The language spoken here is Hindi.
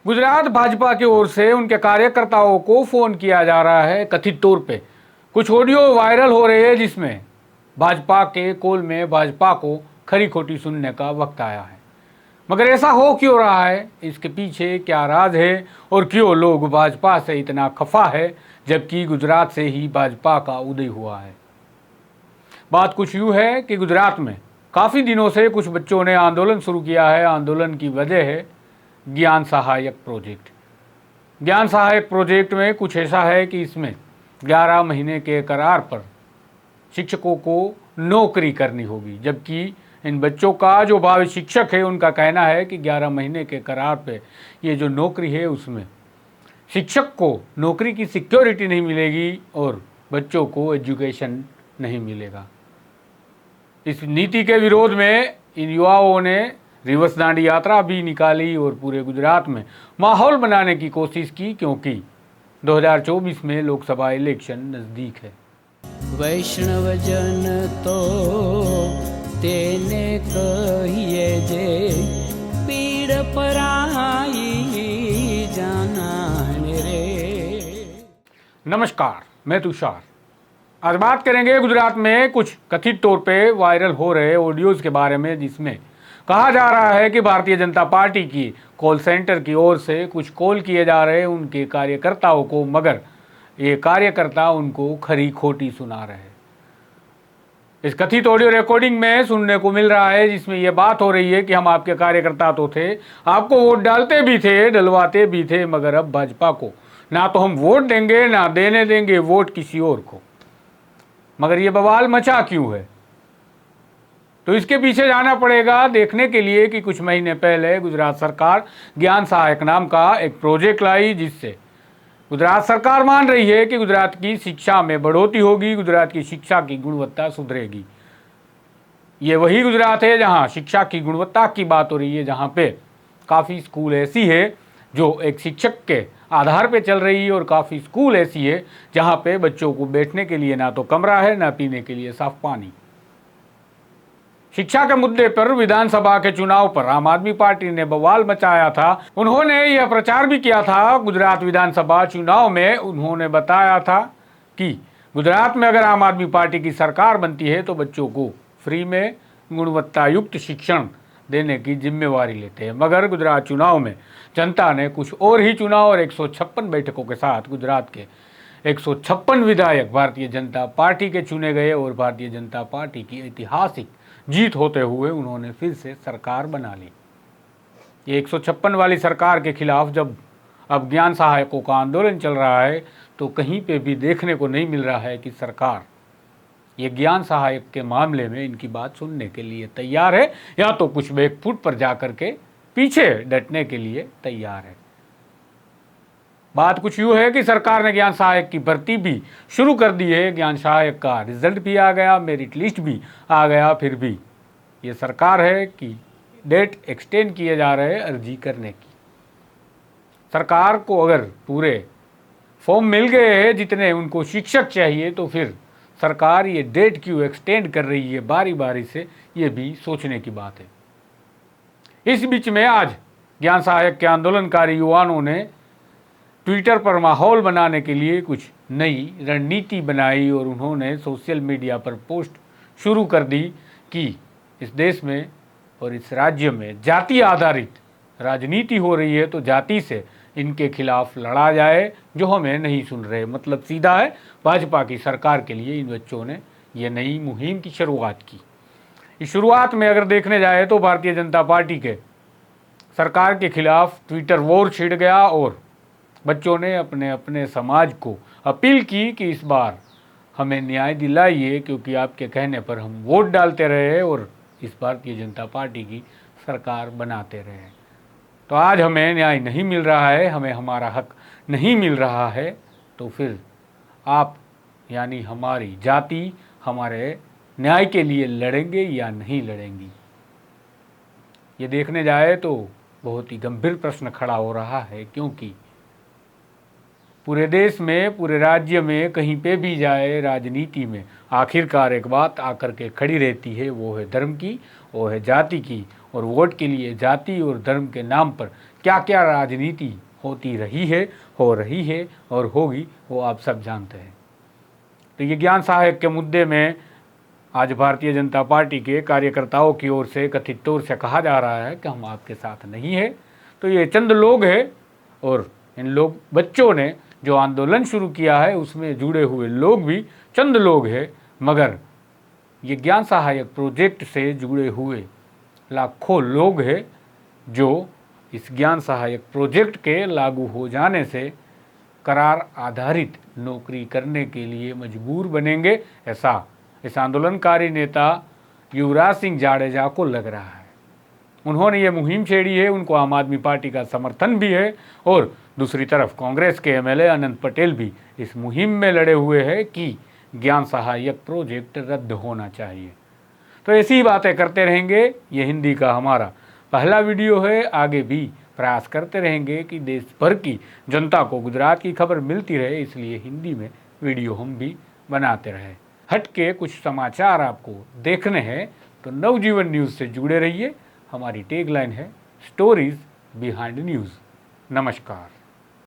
गुजरात भाजपा की ओर से उनके कार्यकर्ताओं को फोन किया जा रहा है कथित तौर पे। कुछ ऑडियो वायरल हो रहे हैं जिसमें भाजपा के कोल में भाजपा को खरी खोटी सुनने का वक्त आया है। मगर ऐसा हो क्यों रहा है, इसके पीछे क्या राज है और क्यों लोग भाजपा से इतना खफा है जबकि गुजरात से ही भाजपा का उदय हुआ है। बात कुछ यूँ है कि गुजरात में काफ़ी दिनों से कुछ बच्चों ने आंदोलन शुरू किया है। आंदोलन की वजह है ज्ञान सहायक प्रोजेक्ट। ज्ञान सहायक प्रोजेक्ट में कुछ ऐसा है कि इसमें 11 महीने के करार पर शिक्षकों को नौकरी करनी होगी, जबकि इन बच्चों का जो भावी शिक्षक है उनका कहना है कि 11 महीने के करार पे ये जो नौकरी है उसमें शिक्षक को नौकरी की सिक्योरिटी नहीं मिलेगी और बच्चों को एजुकेशन नहीं मिलेगा। इस नीति के विरोध में इन युवाओं ने रिवर्स दांडी यात्रा भी निकाली और पूरे गुजरात में माहौल बनाने की कोशिश की, क्योंकि 2024 में लोकसभा इलेक्शन नज़दीक है। वैष्णवजन तो तेने कहिए जे पीड़ पराई जाना रे। नमस्कार, मैं तुषार। आज बात करेंगे गुजरात में कुछ कथित तौर पे वायरल हो रहे ऑडियोज़ के बारे में, जिसमें कहा जा रहा है कि भारतीय जनता पार्टी की कॉल सेंटर की ओर से कुछ कॉल किए जा रहे हैं उनके कार्यकर्ताओं को, मगर ये कार्यकर्ता उनको खरी खोटी सुना रहे हैं। इस कथित ऑडियो रिकॉर्डिंग में सुनने को मिल रहा है जिसमें यह बात हो रही है कि हम आपके कार्यकर्ता तो थे, आपको वोट डालते भी थे, डलवाते भी थे, मगर अब भाजपा को ना तो हम वोट देंगे ना देने देंगे वोट किसी और को। मगर ये बवाल मचा क्यों है, तो इसके पीछे जाना पड़ेगा देखने के लिए कि कुछ महीने पहले गुजरात सरकार ज्ञान सहायक नाम का एक प्रोजेक्ट लाई, जिससे गुजरात सरकार मान रही है कि गुजरात की शिक्षा में बढ़ोतरी होगी, गुजरात की शिक्षा की गुणवत्ता सुधरेगी। ये वही गुजरात है जहां शिक्षा की गुणवत्ता की बात हो रही है, जहां पे काफ़ी स्कूल ऐसी है जो एक शिक्षक के आधार पे चल रही है और काफ़ी स्कूल ऐसी है जहां पे बच्चों को बैठने के लिए ना तो कमरा है ना पीने के लिए साफ पानी। शिक्षा के मुद्दे पर विधानसभा के चुनाव पर आम आदमी पार्टी ने बवाल मचाया था। उन्होंने यह प्रचार भी किया था गुजरात विधानसभा चुनाव में। उन्होंने बताया था कि गुजरात में अगर आम आदमी पार्टी की सरकार बनती है तो बच्चों को फ्री में गुणवत्ता युक्त शिक्षण देने की जिम्मेवारी लेते हैं। मगर गुजरात चुनाव में जनता ने कुछ और ही चुना और 156 बैठकों के साथ गुजरात के 156 विधायक भारतीय जनता पार्टी के चुने गए और भारतीय जनता पार्टी की ऐतिहासिक जीत होते हुए उन्होंने फिर से सरकार बना ली। ये 156 वाली सरकार के खिलाफ जब अब ज्ञान सहायकों का आंदोलन चल रहा है तो कहीं पे भी देखने को नहीं मिल रहा है कि सरकार ये ज्ञान सहायक के मामले में इनकी बात सुनने के लिए तैयार है, या तो कुछ बैकफुट पर जाकर के पीछे डटने के लिए तैयार है। बात कुछ यूँ है कि सरकार ने ज्ञान सहायक की भर्ती भी शुरू कर दी है, ज्ञान सहायक का रिजल्ट भी आ गया, मेरिट लिस्ट भी आ गया, फिर भी ये सरकार है कि डेट एक्सटेंड किए जा रहे हैं अर्जी करने की। सरकार को अगर पूरे फॉर्म मिल गए हैं जितने उनको शिक्षक चाहिए तो फिर सरकार ये डेट क्यों एक्सटेंड कर रही है बारी बारी से, ये भी सोचने की बात है। इस बीच में आज ज्ञान सहायक के आंदोलनकारी युवाओं ने ट्विटर पर माहौल बनाने के लिए कुछ नई रणनीति बनाई और उन्होंने सोशल मीडिया पर पोस्ट शुरू कर दी कि इस देश में और इस राज्य में जाति आधारित राजनीति हो रही है, तो जाति से इनके खिलाफ लड़ा जाए जो हमें नहीं सुन रहे। मतलब सीधा है, भाजपा की सरकार के लिए इन बच्चों ने ये नई मुहिम की शुरुआत की। इस शुरुआत में अगर देखने जाए तो भारतीय जनता पार्टी के सरकार के खिलाफ ट्विटर वॉर छिड़ गया और बच्चों ने अपने अपने समाज को अपील की कि इस बार हमें न्याय दिलाइए, क्योंकि आपके कहने पर हम वोट डालते रहे और इस भारतीय जनता पार्टी की सरकार बनाते रहे। तो आज हमें न्याय नहीं मिल रहा है, हमें हमारा हक नहीं मिल रहा है, तो फिर आप यानी हमारी जाति हमारे न्याय के लिए लड़ेंगे या नहीं लड़ेंगी। ये देखने जाए तो बहुत ही गंभीर प्रश्न खड़ा हो रहा है, क्योंकि पूरे देश में, पूरे राज्य में, कहीं पे भी जाए राजनीति में आखिरकार एक बात आकर के खड़ी रहती है, वो है धर्म की, वो है जाति की और वोट के लिए जाति और धर्म के नाम पर क्या क्या राजनीति होती रही है, हो रही है और होगी, वो आप सब जानते हैं। तो ये ज्ञान सहायक के मुद्दे में आज भारतीय जनता पार्टी के कार्यकर्ताओं की ओर से कथित तौर से कहा जा रहा है कि हम आपके साथ नहीं है। तो ये चंद लोग हैं और इन लोग बच्चों ने जो आंदोलन शुरू किया है उसमें जुड़े हुए लोग भी चंद लोग हैं, मगर ये ज्ञान सहायक प्रोजेक्ट से जुड़े हुए लाखों लोग हैं जो इस ज्ञान सहायक प्रोजेक्ट के लागू हो जाने से करार आधारित नौकरी करने के लिए मजबूर बनेंगे, ऐसा इस आंदोलनकारी नेता युवराज सिंह जाडेजा को लग रहा है। उन्होंने ये मुहिम छेड़ी है, उनको आम आदमी पार्टी का समर्थन भी है और दूसरी तरफ कांग्रेस के एमएलए अनंत पटेल भी इस मुहिम में लड़े हुए हैं कि ज्ञान सहायक प्रोजेक्ट रद्द होना चाहिए। तो ऐसी ही बातें करते रहेंगे। ये हिंदी का हमारा पहला वीडियो है, आगे भी प्रयास करते रहेंगे कि देश भर की जनता को गुजरात की खबर मिलती रहे, इसलिए हिंदी में वीडियो हम भी बनाते रहे। हट के कुछ समाचार आपको देखने हैं तो नवजीवन न्यूज़ से जुड़े रहिए। हमारी टैगलाइन है स्टोरीज बिहाइंड न्यूज़। नमस्कार।